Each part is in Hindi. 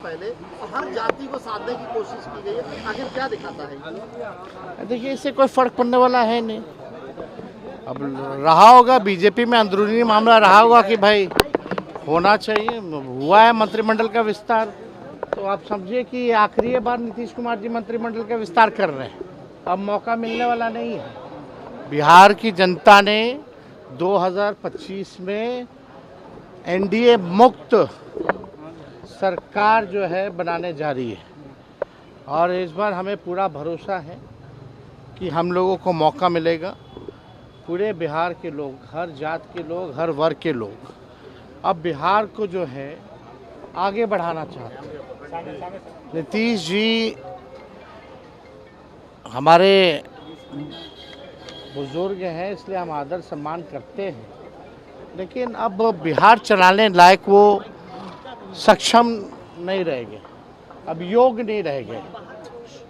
पहले हर जाति को साधने की कोशिश की गई है, आखिर क्या दिखाता है? देखिए, इससे कोई फर्क पड़ने वाला है नहीं। अब रहा होगा बीजेपी में अंदरूनी मामला रहा होगा कि भाई होना चाहिए, हुआ है मंत्रिमंडल का विस्तार, तो आप समझिए कि आखिरी बार नीतीश कुमार जी मंत्रिमंडल का विस्तार कर रहे हैं। अब मौका मिलने वाला नहीं है। बिहार की जनता ने 2025 में एनडीए मुक्त सरकार जो है बनाने जा रही है, और इस बार हमें पूरा भरोसा है कि हम लोगों को मौका मिलेगा। पूरे बिहार के लोग, हर जात के लोग, हर वर्ग के लोग अब बिहार को जो है आगे बढ़ाना चाहते हैं। नीतीश जी हमारे बुजुर्ग हैं, इसलिए हम आदर सम्मान करते हैं, लेकिन अब बिहार चलाने लायक वो सक्षम नहीं रह गए, अब योग नहीं रह गए,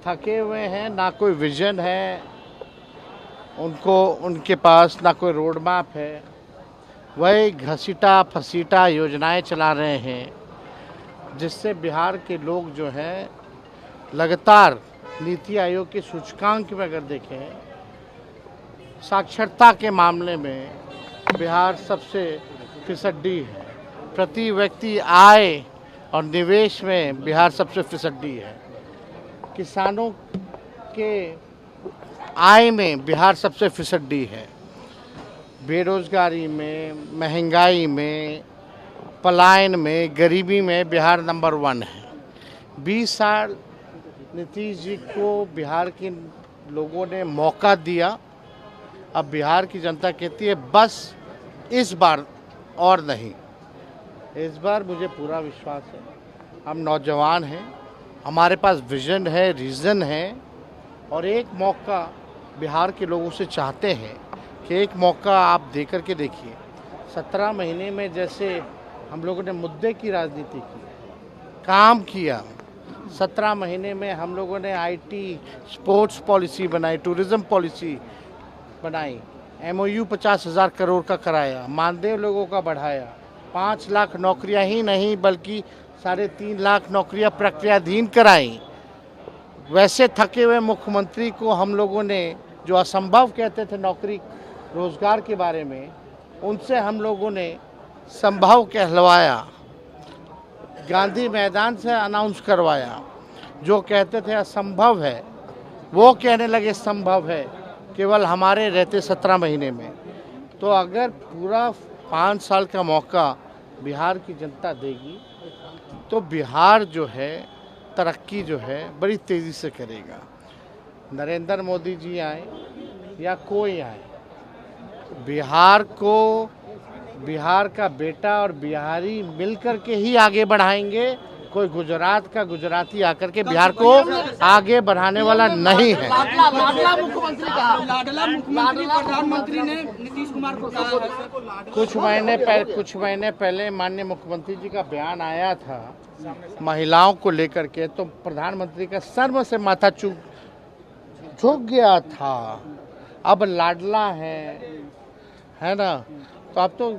थके हुए हैं, ना कोई विजन है उनको, उनके पास ना कोई रोड मैप है, वही घसीटा फसीटा योजनाएं चला रहे हैं, जिससे बिहार के लोग जो हैं लगातार नीति आयोग के सूचकांक में अगर देखें, साक्षरता के मामले में बिहार सबसे फिसड्डी है, प्रति व्यक्ति आय और निवेश में बिहार सबसे फिसड्डी है, किसानों के आय में बिहार सबसे फिसड्डी है, बेरोजगारी में, महंगाई में, पलायन में, गरीबी में बिहार नंबर 1 है। 20 साल नीतीश जी को बिहार के लोगों ने मौका दिया। अब बिहार की जनता कहती है बस इस बार और नहीं। इस बार मुझे पूरा विश्वास है, हम नौजवान हैं, हमारे पास विजन है, रीज़न है, और एक मौका बिहार के लोगों से चाहते हैं कि एक मौका आप दे कर के देखिए। 17 महीने में जैसे हम लोगों ने मुद्दे की राजनीति की, काम किया, 17 महीने में हम लोगों ने आईटी, स्पोर्ट्स पॉलिसी बनाई, टूरिज़्म पॉलिसी बनाई, MOU 50,000 करोड़ का कराया, मानदेय लोगों का बढ़ाया, 5 लाख नौकरियां ही नहीं बल्कि 3.5 लाख नौकरियां प्रक्रियाधीन कराई। वैसे थके हुए मुख्यमंत्री को हम लोगों ने, जो असंभव कहते थे नौकरी रोजगार के बारे में, उनसे हम लोगों ने संभव कहलवाया, गांधी मैदान से अनाउंस करवाया। जो कहते थे असंभव है वो कहने लगे संभव है, केवल हमारे रहते 17 महीने में। तो अगर पूरा 5 साल का मौका बिहार की जनता देगी तो बिहार जो है तरक्की जो है बड़ी तेज़ी से करेगा। नरेंद्र मोदी जी आए या कोई आए, बिहार को, बिहार का बेटा और बिहारी मिलकर के ही आगे बढ़ाएंगे। कोई गुजरात का गुजराती आकर के बिहार को आगे बढ़ाने वाला नहीं है। लाडला मुख्यमंत्री कहा, लाडला मुख्यमंत्री प्रधानमंत्री ने नीतीश कुमार को कहा है। कुछ महीने पहले माननीय मुख्यमंत्री जी का बयान आया था महिलाओं को लेकर के, तो प्रधानमंत्री का शर्म से माथा झुक गया था। अब लाडला है ना, तो अब तो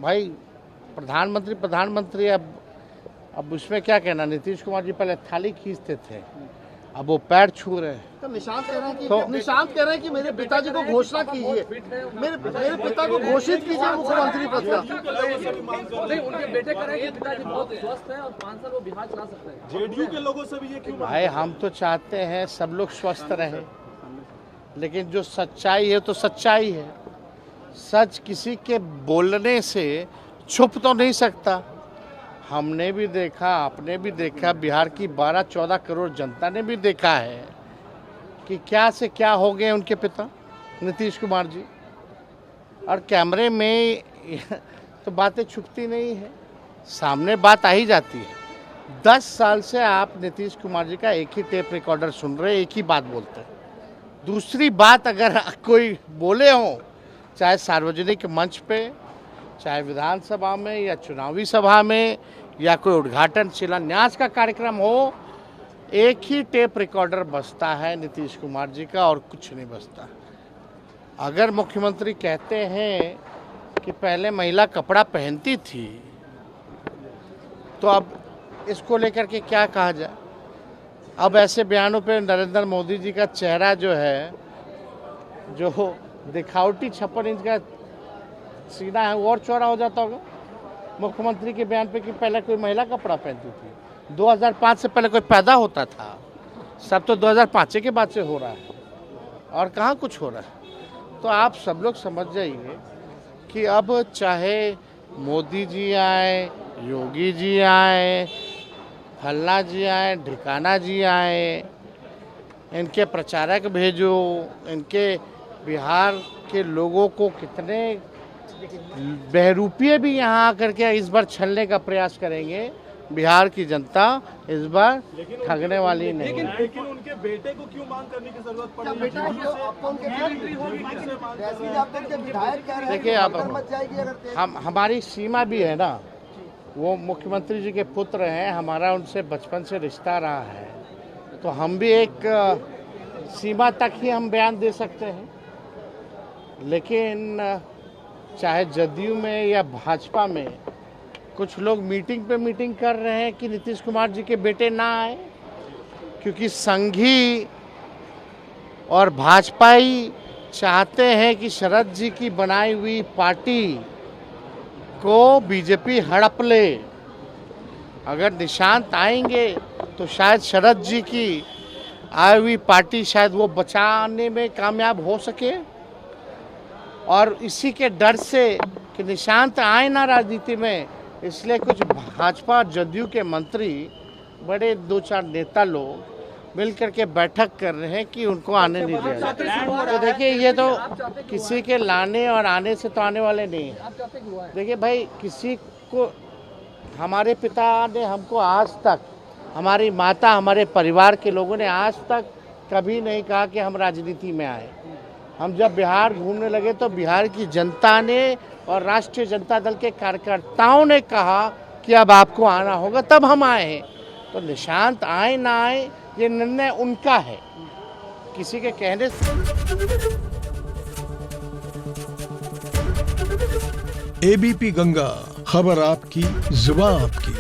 भाई प्रधानमंत्री अब उसमें क्या कहना। नीतीश कुमार जी पहले थाली खींचते थे, अब वो पैर छू रहे हैं। तो निशांत कह रहे हैं कि मेरे पिताजी को घोषणा कीजिए, मेरे पिता को घोषित कीजिए मुख्यमंत्री पद का। नहीं, उनके बेटे कह रहे हैं कि पिताजी बहुत स्वस्थ हैं और 5 साल वो बिहार चला सकते हैं। जेडीयू के लोगों से भी ये क्यों? भाई हम तो चाहते हैं सब लोग स्वस्थ रहें, लेकिन जो सच्चाई है तो सच्चाई है। सच किसी के बोलने से छुप तो नहीं सकता। हमने भी देखा, आपने भी देखा, बिहार की 12-14 करोड़ जनता ने भी देखा है कि क्या से क्या हो गए उनके पिता नीतीश कुमार जी। और कैमरे में तो बातें छुपती नहीं है, सामने बात आ ही जाती है। 10 साल से आप नीतीश कुमार जी का एक ही टेप रिकॉर्डर सुन रहे, एक ही बात बोलते हैं। दूसरी बात अगर कोई बोले हो, चाहे सार्वजनिक मंच पे, चाहे विधानसभा में या चुनावी सभा में या कोई उद्घाटन शिलान्यास का कार्यक्रम हो, एक ही टेप रिकॉर्डर बजता है नीतीश कुमार जी का और कुछ नहीं बजता। अगर मुख्यमंत्री कहते हैं कि पहले महिला कपड़ा पहनती थी, तो अब इसको लेकर के क्या कहा जाए। अब ऐसे बयानों पे नरेंद्र मोदी जी का चेहरा जो है, जो दिखावटी 56 इंच का सीना है, वो और चौड़ा हो जाता होगा मुख्यमंत्री के बयान पे कि पहले कोई महिला कपड़ा पहनती थी। 2005 से पहले कोई पैदा होता था? सब तो 2005 के बाद से हो रहा है, और कहाँ कुछ हो रहा है। तो आप सब लोग समझ जाइए कि अब चाहे मोदी जी आए, योगी जी आए, फल्ला जी आए, ढिकाना जी आए, इनके प्रचारक भेजो, इनके बिहार के लोगों को कितने बहरूपिये भी यहाँ आकर के इस बार छलने का प्रयास करेंगे, बिहार की जनता इस बार ठगने वाली नहीं है। लेकिन उनके बेटे को क्यों मांग करने की जरूरत पड़ी? देखिए, आप हमारी सीमा भी है ना, वो मुख्यमंत्री जी के पुत्र हैं, हमारा उनसे बचपन से रिश्ता रहा है, तो हम भी एक सीमा तक ही हम बयान दे सकते हैं। लेकिन चाहे जदयू में या भाजपा में कुछ लोग मीटिंग पे मीटिंग कर रहे हैं कि नीतीश कुमार जी के बेटे ना आए, क्योंकि संघी और भाजपाई चाहते हैं कि शरद जी की बनाई हुई पार्टी को बीजेपी हड़प ले। अगर निशांत आएंगे तो शायद शरद जी की आई हुई पार्टी शायद वो बचाने में कामयाब हो सके, और इसी के डर से कि निशांत आए ना राजनीति में, इसलिए कुछ भाजपा और जदयू के मंत्री, बड़े 2-4 नेता लोग मिल करके बैठक कर रहे हैं कि उनको आने नहीं दिया जाए। तो देखिए, ये तो किसी के लाने और आने से तो आने वाले नहीं है। देखिए भाई, किसी को, हमारे पिता ने हमको आज तक, हमारी माता, हमारे परिवार के लोगों ने आज तक कभी नहीं कहा कि हम राजनीति में आए। हम जब बिहार घूमने लगे तो बिहार की जनता ने और राष्ट्रीय जनता दल के कार्यकर्ताओं ने कहा कि अब आपको आना होगा, तब हम आए हैं। तो निशांत आए ना आए, ये निर्णय उनका है, किसी के कहने से। एबीपी गंगा, खबर आपकी, जुबान आपकी।